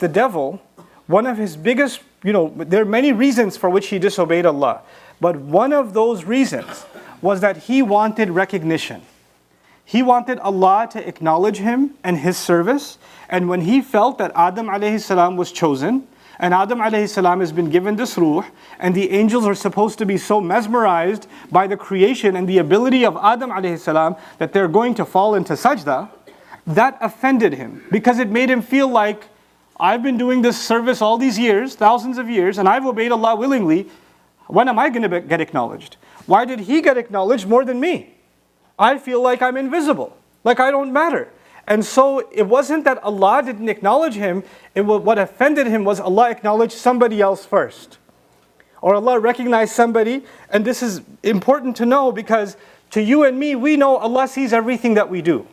the devil, one of his biggest, there are many reasons for which he disobeyed Allah. But one of those reasons was that he wanted recognition. He wanted Allah to acknowledge him and his service. And when he felt that Adam alayhi salam was chosen, and Adam alayhi salam has been given this ruh, and the angels are supposed to be so mesmerized by the creation and the ability of Adam alayhi salam that they're going to fall into sajda, that offended him. Because it made him feel like, I've been doing this service all these years, thousands of years, and I've obeyed Allah willingly. When am I going to get acknowledged? Why did he get acknowledged more than me? I feel like I'm invisible, like I don't matter. And so it wasn't that Allah didn't acknowledge him, what offended him was Allah acknowledged somebody else first. Or Allah recognized somebody, and this is important to know because to you and me, we know Allah sees everything that we do.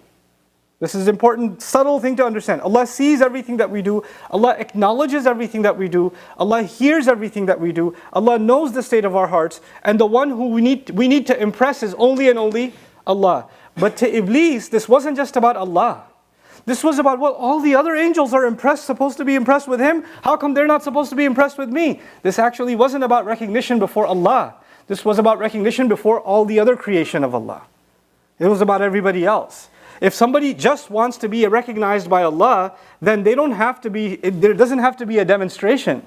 This is an important, subtle thing to understand. Allah sees everything that we do. Allah acknowledges everything that we do. Allah hears everything that we do. Allah knows the state of our hearts. And the one who we need to impress is only and only Allah. But to Iblis, this wasn't just about Allah. This was about, well, all the other angels are supposed to be impressed with him. How come they're not supposed to be impressed with me? This actually wasn't about recognition before Allah. This was about recognition before all the other creation of Allah. It was about everybody else. If somebody just wants to be recognized by Allah, then there doesn't have to be a demonstration.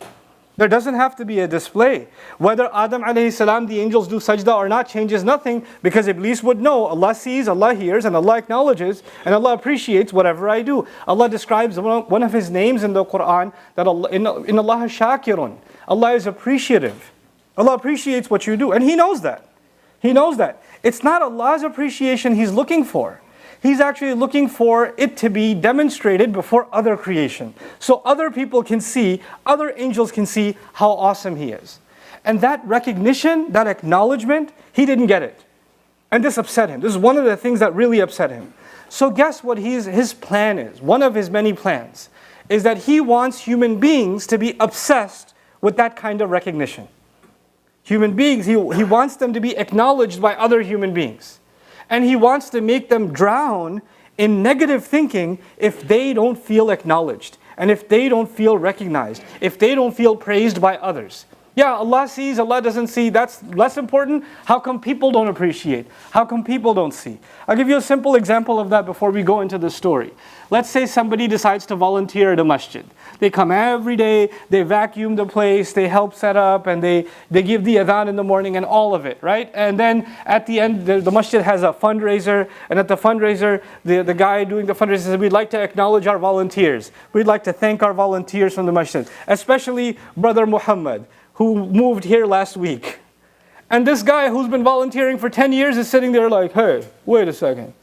There doesn't have to be a display. Whether Adam alayhi salam, the angels do sajda or not changes nothing, because Iblis would know Allah sees, Allah hears, and Allah acknowledges, and Allah appreciates whatever I do. Allah describes one of His names in the Quran that in Allah shakirun. Allah is appreciative. Allah appreciates what you do, and He knows that. He knows that. It's not Allah's appreciation He's looking for. He's actually looking for it to be demonstrated before other creation. So other people can see, other angels can see how awesome He is. And that recognition, that acknowledgement, He didn't get it. And this upset Him. This is one of the things that really upset Him. So guess what His plan is? One of His many plans is that He wants human beings to be obsessed with that kind of recognition. Human beings, He wants them to be acknowledged by other human beings. And He wants to make them drown in negative thinking if they don't feel acknowledged, and if they don't feel recognized, if they don't feel praised by others. Yeah, Allah sees, Allah doesn't see, that's less important. How come people don't appreciate? How come people don't see? I'll give you a simple example of that before we go into the story. Let's say somebody decides to volunteer at a masjid. They come every day, they vacuum the place, they help set up, and they give the adhan in the morning and all of it, right? And then at the end, the masjid has a fundraiser, and at the fundraiser, the guy doing the fundraiser says, we'd like to acknowledge our volunteers. We'd like to thank our volunteers from the masjid, especially Brother Muhammad, who moved here last week. And this guy who's been volunteering for 10 years is sitting there like, hey, wait a second.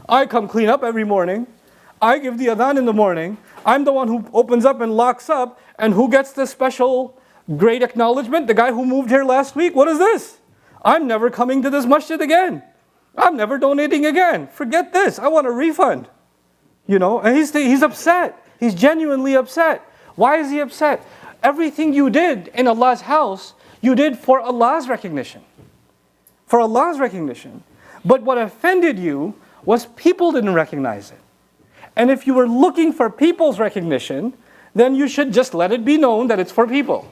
I come clean up every morning. I give the adhan in the morning. I'm the one who opens up and locks up. And who gets the special great acknowledgement? The guy who moved here last week. What is this? I'm never coming to this masjid again. I'm never donating again. Forget this. I want a refund. And he's upset. He's genuinely upset. Why is he upset? Everything you did in Allah's house, you did for Allah's recognition. For Allah's recognition. But what offended you was people didn't recognize it. And if you were looking for people's recognition, then you should just let it be known that it's for people.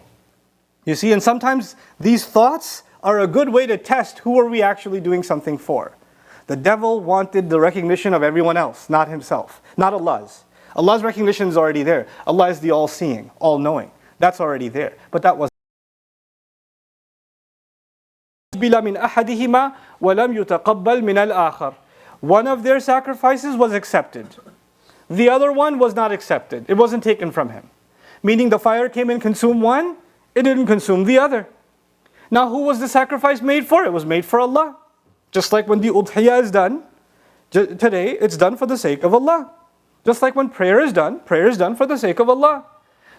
You see, and sometimes these thoughts are a good way to test who are we actually doing something for. The devil wanted the recognition of everyone else, not himself, not Allah's. Allah's recognition is already there. Allah is the all-seeing, all-knowing. That's already there. But that was one of their sacrifices was accepted. The other one was not accepted. It wasn't taken from him. Meaning the fire came and consumed one, it didn't consume the other. Now who was the sacrifice made for? It was made for Allah. Just like when the udhiyah is done, today it's done for the sake of Allah. Just like when prayer is done for the sake of Allah.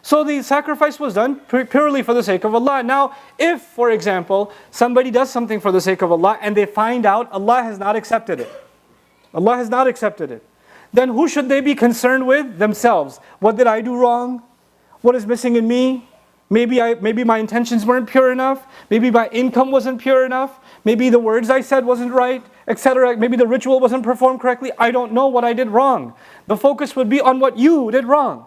So the sacrifice was done purely for the sake of Allah. Now, if, for example, somebody does something for the sake of Allah and they find out Allah has not accepted it. Allah has not accepted it. Then who should they be concerned with? Themselves. What did I do wrong? What is missing in me? Maybe my intentions weren't pure enough. Maybe my income wasn't pure enough. Maybe the words I said wasn't right, etc. Maybe the ritual wasn't performed correctly. I don't know what I did wrong. The focus would be on what you did wrong.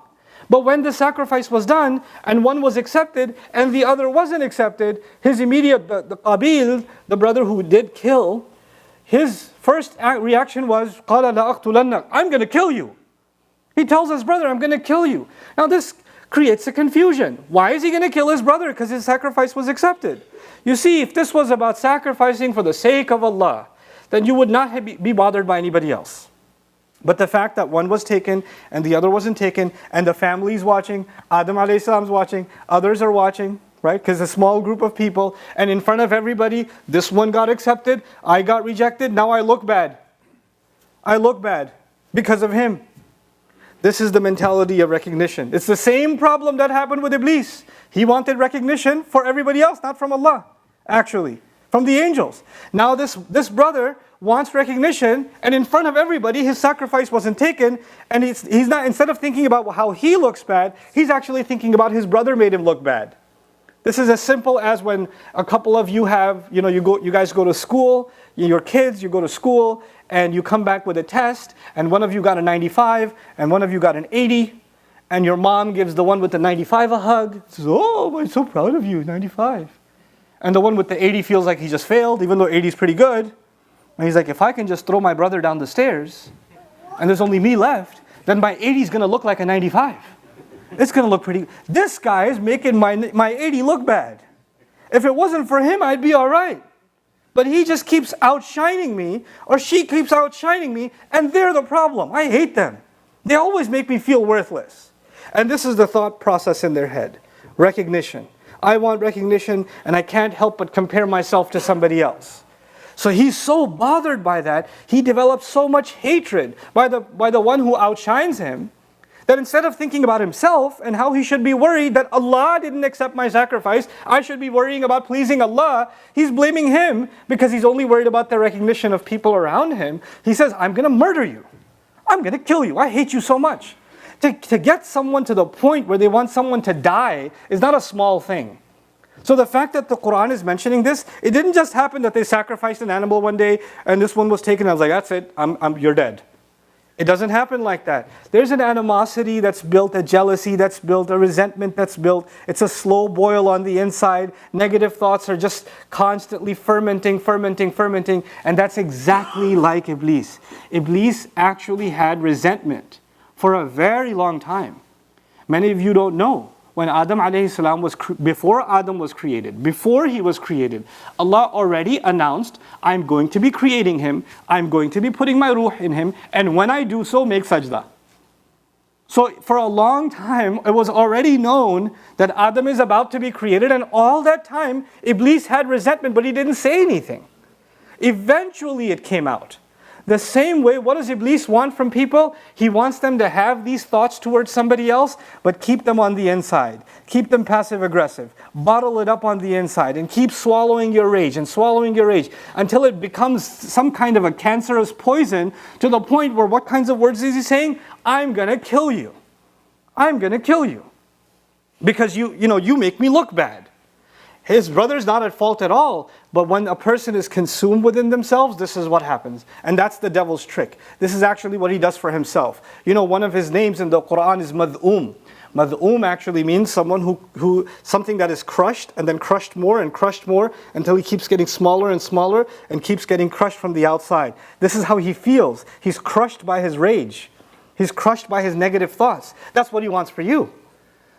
But when the sacrifice was done, and one was accepted, and the other wasn't accepted, his immediate, the Babil, the brother who did kill, his first reaction was, قَالَ لَأَقْتُلَنَّكَ, I'm going to kill you. He tells his brother, I'm going to kill you. Now this creates a confusion. Why is he going to kill his brother? Because his sacrifice was accepted. You see, if this was about sacrificing for the sake of Allah, then you would not be bothered by anybody else. But the fact that one was taken and the other wasn't taken, and the family's watching, Adam alayhi salam's watching, others are watching, right? Because a small group of people, and in front of everybody, this one got accepted, I got rejected, now I look bad. I look bad because of him. This is the mentality of recognition. It's the same problem that happened with Iblis. He wanted recognition for everybody else, not from Allah, actually, from the angels. Now this brother wants recognition, and in front of everybody, his sacrifice wasn't taken, and he's not, instead of thinking about how he looks bad, he's actually thinking about his brother made him look bad. This is as simple as when a couple of you have, you guys go to school, your kids, you go to school, and you come back with a test, and one of you got a 95, and one of you got an 80, and your mom gives the one with the 95 a hug, says, oh, I'm so proud of you, 95. And the one with the 80 feels like he just failed, even though 80 is pretty good. And he's like, if I can just throw my brother down the stairs, and there's only me left, then my 80 is going to look like a 95. It's going to look pretty. This guy is making my 80 look bad. If it wasn't for him, I'd be all right. But he just keeps outshining me, or she keeps outshining me, and they're the problem. I hate them. They always make me feel worthless. And this is the thought process in their head. Recognition. I want recognition, and I can't help but compare myself to somebody else. So he's so bothered by that, he develops so much hatred by the one who outshines him, that instead of thinking about himself and how he should be worried that Allah didn't accept my sacrifice, I should be worrying about pleasing Allah, he's blaming him because he's only worried about the recognition of people around him. He says, I'm going to murder you. I'm going to kill you. I hate you so much. To get someone to the point where they want someone to die is not a small thing. So the fact that the Quran is mentioning this, it didn't just happen that they sacrificed an animal one day and this one was taken. I was like, that's it, you're dead. It doesn't happen like that. There's an animosity that's built, a jealousy that's built, a resentment that's built. It's a slow boil on the inside. Negative thoughts are just constantly fermenting. And that's exactly like Iblis. Iblis actually had resentment for a very long time. Many of you don't know. When Adam alayhi salam before Adam was created, before he was created, Allah already announced, I'm going to be creating him, I'm going to be putting my ruh in him, and when I do so, make sajda. So for a long time, it was already known that Adam is about to be created, and all that time, Iblis had resentment, but he didn't say anything. Eventually it came out. The same way, what does Iblis want from people? He wants them to have these thoughts towards somebody else, but keep them on the inside. Keep them passive aggressive. Bottle it up on the inside and keep swallowing your rage until it becomes some kind of a cancerous poison to the point where what kinds of words is he saying? I'm going to kill you. I'm going to kill you. Because you make me look bad. His brother's not at fault at all, but when a person is consumed within themselves, this is what happens. And that's the devil's trick. This is actually what he does for himself. One of his names in the Quran is Mad'um. Mad'um actually means someone who something that is crushed and then crushed more until he keeps getting smaller and smaller and keeps getting crushed from the outside. This is how he feels. He's crushed by his rage. He's crushed by his negative thoughts. That's what he wants for you.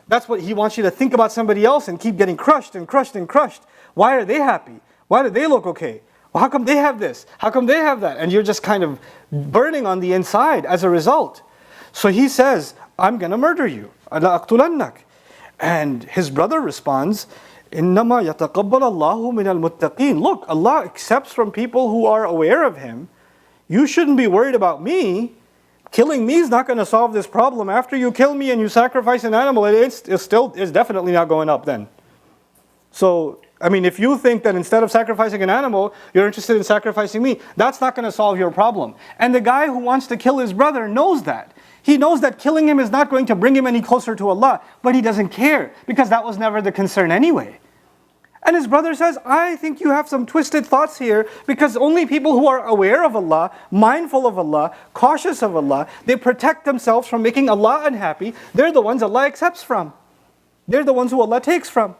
That's what he wants you to think about somebody else and keep getting crushed. Why are they happy? Why do they look okay? Well, how come they have this? How come they have that? And you're just kind of burning on the inside as a result. So he says, I'm going to murder you. And his brother responds, إِنَّمَا يَتَقَبَّلَ اللَّهُ مِنَ الْمُتَّقِينَ. Look, Allah accepts from people who are aware of Him. You shouldn't be worried about me. Killing me is not going to solve this problem. After you kill me and you sacrifice an animal, it's definitely not going up then. So, if you think that instead of sacrificing an animal, you're interested in sacrificing me, that's not going to solve your problem. And the guy who wants to kill his brother knows that. He knows that killing him is not going to bring him any closer to Allah, but he doesn't care because that was never the concern anyway. And his brother says, I think you have some twisted thoughts here, because only people who are aware of Allah, mindful of Allah, cautious of Allah, they protect themselves from making Allah unhappy. They're the ones Allah accepts from. They're the ones who Allah takes from.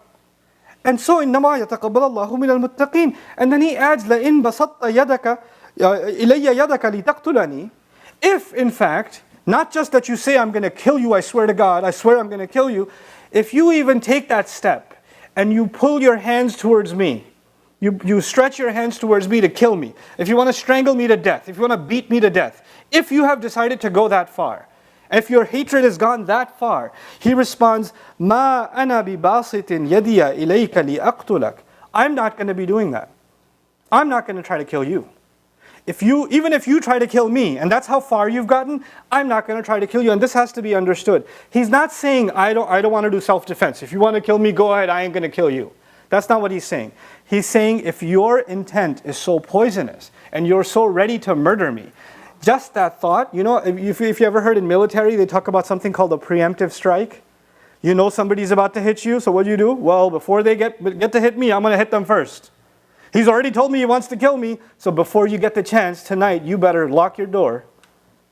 And so, إِنَّمَا يَتَقَبَّلَ اللَّهُ مِنَ الْمُتَّقِينَ. And then he adds, لَإِن بَسَطْتَ يَدَكَ إِلَيَّ يَدَكَ لِتَقْتُلَنِي. If, in fact, not just that you say, I'm going to kill you, I swear to God, I swear I'm going to kill you. If you even take that step, and you pull your hands towards me, you stretch your hands towards me to kill me, if you want to strangle me to death, if you want to beat me to death, if you have decided to go that far, if your hatred has gone that far, he responds, مَا أَنَا بِبَاسِطٍ يَدِيَ إِلَيْكَ لِأَقْتُلَكَ. I'm not going to be doing that. I'm not going to try to kill you. Even if you try to kill me, and that's how far you've gotten, I'm not going to try to kill you. And this has to be understood. He's not saying, I don't want to do self-defense. If you want to kill me, go ahead, I ain't going to kill you. That's not what he's saying. He's saying, if your intent is so poisonous, and you're so ready to murder me, just that thought, if you ever heard in military, they talk about something called a preemptive strike. You know somebody's about to hit you, so what do? Well, before they get to hit me, I'm going to hit them first. He's already told me he wants to kill me, so before you get the chance tonight, you better lock your door,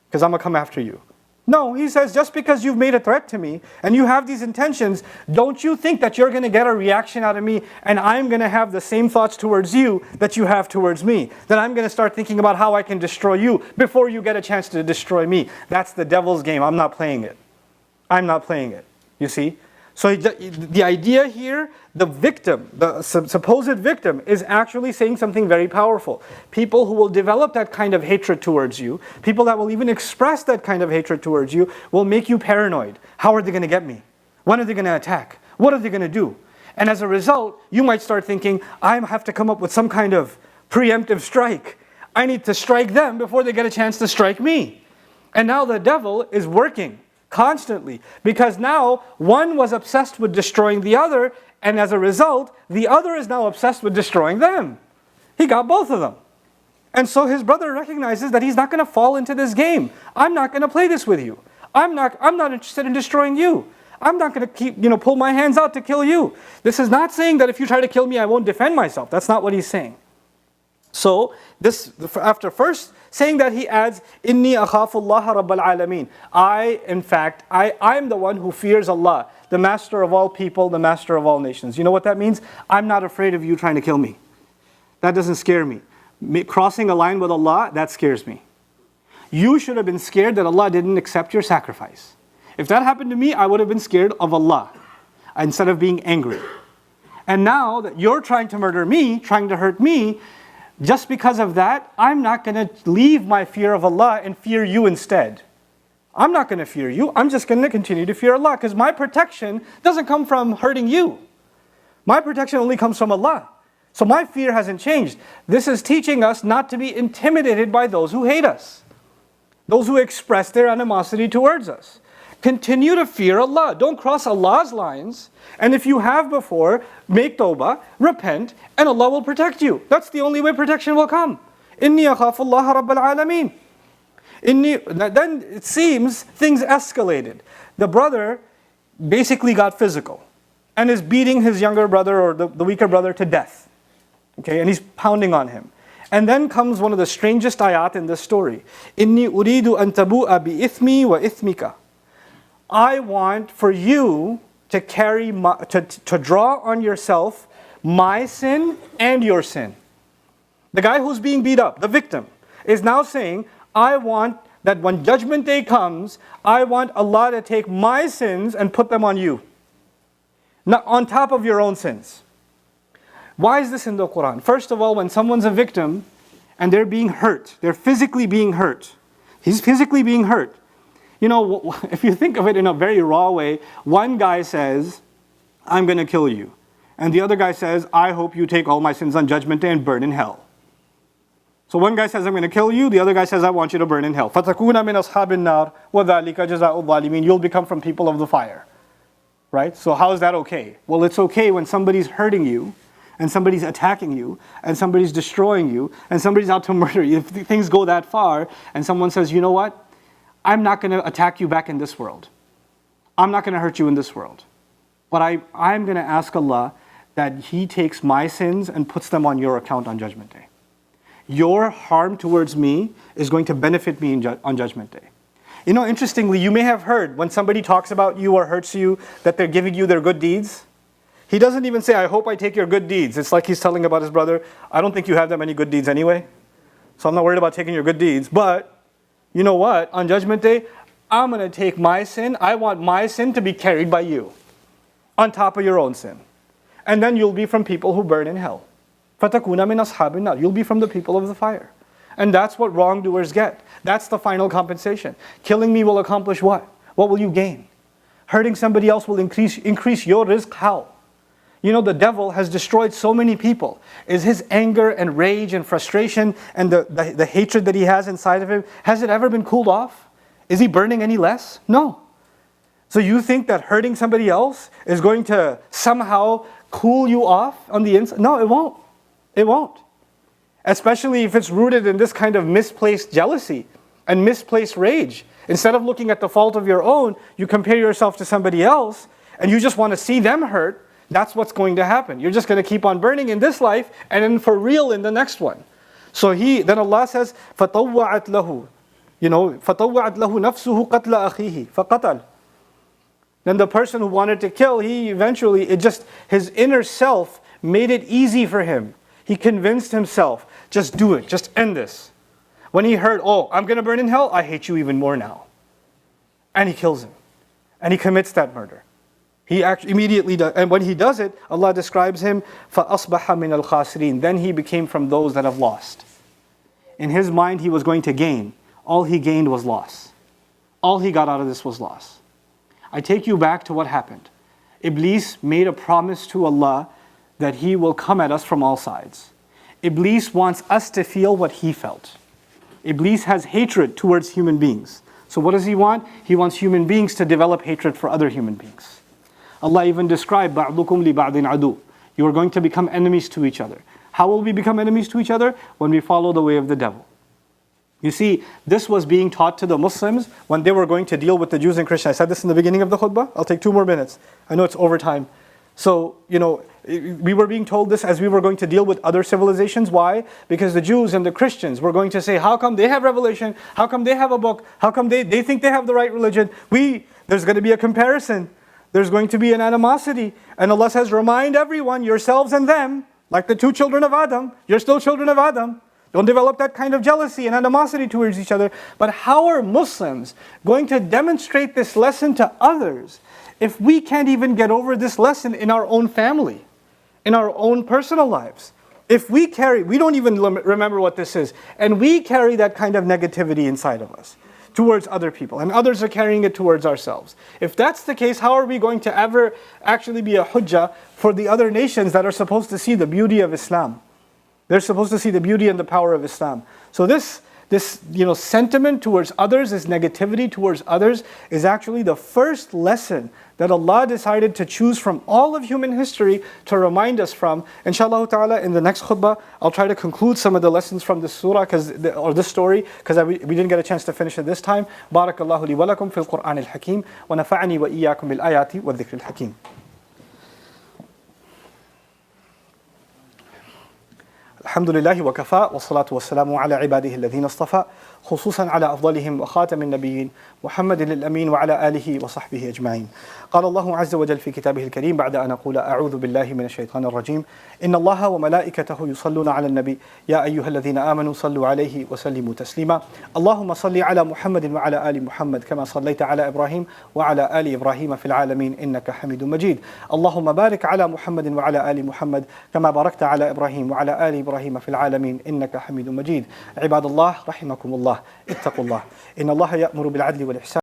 because I'm going to come after you. No, he says, just because you've made a threat to me, and you have these intentions, don't you think that you're going to get a reaction out of me, and I'm going to have the same thoughts towards you that you have towards me. Then I'm going to start thinking about how I can destroy you before you get a chance to destroy me. That's the devil's game. I'm not playing it. I'm not playing it. You see? So the idea here, the victim, the supposed victim, is actually saying something very powerful. People who will develop that kind of hatred towards you, people that will even express that kind of hatred towards you, will make you paranoid. How are they going to get me? When are they going to attack? What are they going to do? And as a result, you might start thinking, I have to come up with some kind of preemptive strike. I need to strike them before they get a chance to strike me. And now the devil is working constantly, because now one was obsessed with destroying the other, and as a result, the other is now obsessed with destroying them. He got both of them. And so his brother recognizes that he's not going to fall into this game. I'm not going to play this with you. I'm not interested in destroying you. I'm not going to pull my hands out to kill you. This is not saying that if you try to kill me, I won't defend myself. That's not what he's saying. So this, after first saying that, he adds, "Inni akhafullaha rabbal alameen." I'm the one who fears Allah, the master of all people, the master of all nations. You know what that means? I'm not afraid of you trying to kill me. That doesn't scare me. Crossing a line with Allah, that scares me. You should have been scared that Allah didn't accept your sacrifice. If that happened to me, I would have been scared of Allah instead of being angry. And now that you're trying to murder me, trying to hurt me, just because of that, I'm not going to leave my fear of Allah and fear you instead. I'm not going to fear you. I'm just going to continue to fear Allah, because my protection doesn't come from hurting you. My protection only comes from Allah. So my fear hasn't changed. This is teaching us not to be intimidated by those who hate us, those who express their animosity towards us. Continue to fear Allah. Don't cross Allah's lines. And if you have before, make tawbah, repent, and Allah will protect you. That's the only way protection will come. Inni akhafullaha rabbal alameen. Then it seems things escalated. The brother basically got physical and is beating his younger brother, or the weaker brother, to death. Okay, and he's pounding on him. And then comes one of the strangest ayat in this story. Inni uridu an tabu'a bi ithmi wa ithmika. I want for you to carry to draw on yourself my sin and your sin. The guy who's being beat up, the victim, is now saying, I want that when judgment day comes, I want Allah to take my sins and put them on you, not on top of your own sins. Why is this in the Quran? First of all, when someone's a victim and they're being hurt, they're physically being hurt. He's physically being hurt. You know, if you think of it in a very raw way, one guy says, I'm going to kill you. And the other guy says, I hope you take all my sins on judgment day and burn in hell. So one guy says, I'm going to kill you. The other guy says, I want you to burn in hell. فَتَكُونَ مِنْ أَصْحَابِ النَّارِ وَذَلِكَ جَزَاءُ الظَّالِمِينَ. You'll become from people of the fire. Right? So how is that okay? Well, it's okay when somebody's hurting you, and somebody's attacking you, and somebody's destroying you, and somebody's out to murder you. If things go that far, and someone says, you know what? I'm not going to attack you back in this world. I'm not going to hurt you in this world. But I'm going to ask Allah that He takes my sins and puts them on your account on Judgment Day. Your harm towards me is going to benefit me on Judgment Day. You know, interestingly, you may have heard when somebody talks about you or hurts you that they're giving you their good deeds. He doesn't even say, I hope I take your good deeds. It's like he's telling about his brother, I don't think you have that many good deeds anyway, so I'm not worried about taking your good deeds. But you know what? On Judgment Day, I'm going to take my sin. I want my sin to be carried by you on top of your own sin. And then you'll be from people who burn in hell. فَتَكُونَ مِنْ أَصْحَابِ النَّارِ. You'll be from the people of the fire. And that's what wrongdoers get. That's the final compensation. Killing me will accomplish what? What will you gain? Hurting somebody else will increase your rizq. How? You know, the devil has destroyed so many people. Is his anger and rage and frustration and the hatred that he has inside of him, has it ever been cooled off? Is he burning any less? No. So you think that hurting somebody else is going to somehow cool you off on the inside? No, it won't. It won't. Especially if it's rooted in this kind of misplaced jealousy and misplaced rage. Instead of looking at the fault of your own, you compare yourself to somebody else and you just want to see them hurt. That's what's going to happen. You're just going to keep on burning in this life and then for real in the next one. So then Allah says, فَطَوَّعَتْ لَهُ فَطَوَّعَتْ لَهُ نَفْسُهُ قَتْلَ أَخِيهِ فَقَتَلْ. Then the person who wanted to kill, his inner self made it easy for him. He convinced himself, just do it, just end this. When he heard, oh, I'm going to burn in hell, I hate you even more now. And he kills him. And he commits that murder. He actually immediately does. And when he does it, Allah describes him, فَأَصْبَحَ مِنَ الْخَاسِرِينَ. Then he became from those that have lost. In his mind, he was going to gain. All he gained was loss. All he got out of this was loss. I take you back to what happened. Iblis made a promise to Allah that he will come at us from all sides. Iblis wants us to feel what he felt. Iblis has hatred towards human beings. So what does he want? He wants human beings to develop hatred for other human beings. Allah even described, بَعْضُكُمْ لِبَعْضٍ عَدُوٌ. You are going to become enemies to each other. How will we become enemies to each other? When we follow the way of the devil. You see, this was being taught to the Muslims when they were going to deal with the Jews and Christians. I said this in the beginning of the khutbah. I'll take 2 more minutes. I know it's overtime. So, we were being told this as we were going to deal with other civilizations. Why? Because the Jews and the Christians were going to say, how come they have revelation? How come they have a book? How come they think they have the right religion? There's going to be a comparison. There's going to be an animosity. And Allah says, remind everyone, yourselves and them, like the 2 children of Adam. You're still children of Adam. Don't develop that kind of jealousy and animosity towards each other. But how are Muslims going to demonstrate this lesson to others if we can't even get over this lesson in our own family, in our own personal lives? If we don't even remember what this is, and we carry that kind of negativity inside of us towards other people, and others are carrying it towards ourselves. If that's the case, how are we going to ever actually be a hujjah for the other nations that are supposed to see the beauty of Islam? They're supposed to see the beauty and the power of Islam. So this sentiment towards others, this negativity towards others, is actually the first lesson that Allah decided to choose from all of human history to remind us from. Inshallah ta'ala, in the next khutbah, I'll try to conclude some of the lessons from this surah, or this story, because we didn't get a chance to finish it this time. Barakallahu li wa lakum fil Qur'an al-Hakim, wa nafa'ani wa iyyakum bil ayati wa dhikr al-Hakim. الحمد لله وكفى والصلاة والسلام على عباده الذين اصطفى خصوصا على أفضلهم وخاتم النبيين محمد الأمين وعلى آله وصحبه أجمعين. قال الله عز وجل في كتابه الكريم بعد أن أقول أعوذ بالله من الشيطان الرجيم إن الله وملائكته يصلون على النبي يا أيها الذين آمنوا صلوا عليه وسلموا تسليما. اللهم صل على محمد وعلى آل محمد كما صليت على إبراهيم وعلى آل إبراهيم في العالمين إنك حميد مجيد. اللهم بارك على محمد وعلى آل محمد كما باركت على إبراهيم وعلى آل إبراهيم في العالمين إنك حميد مجيد. عباد الله رحمكم الله اتقوا الله إن الله يأمر بالعدل والإحسان